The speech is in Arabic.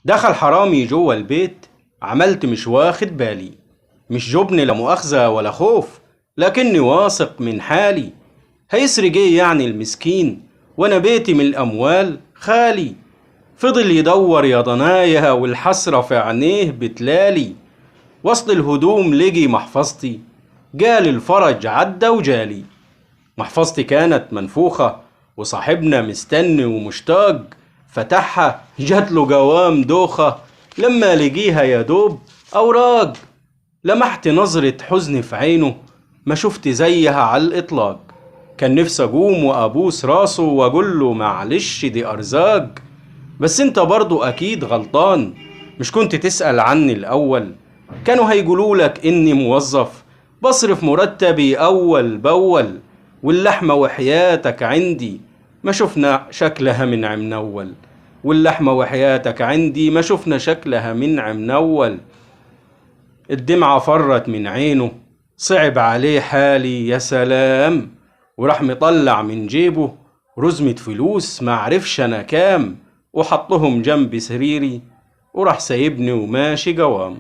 دخل حرامي جوه البيت، عملت مش واخد بالي. مش جبن لا مؤاخذة ولا خوف، لكني واثق من حالي. هيسرق ايه يعني المسكين، وانا بيتي من الاموال خالي. فضل يدور يا ضنايا والحسرة في عينيه بتلالي. وسط الهدوم لقي محفظتي، قال الفرج عدى وجالي. محفظتي كانت منفوخة وصاحبنا مستني ومشتاق. فتحها جاتله قوام دوخة، لما لقيها يا دوب أوراق. لمحت نظرة حزن في عينه ما شفت زيها على الإطلاق. كان نفسي أقوم وأبوس راسه وأقول له معلش دي أرزاق. بس انت برضو أكيد غلطان، مش كنت تسأل عني الأول؟ كانوا هيقولوا لك إني موظف بصرف مرتبي أول بأول، واللحمة وحياتك عندي ما شفنا شكلها من عمنول. واللحمة وحياتك عندي ما شفنا شكلها من عمنول. الدمعة فرت من عينه، صعب عليه حالي يا سلام. وراح مطلع من جيبه رزمة فلوس معرفش أنا كام، وحطهم جنب سريري وراح سايبني وماشي قوام.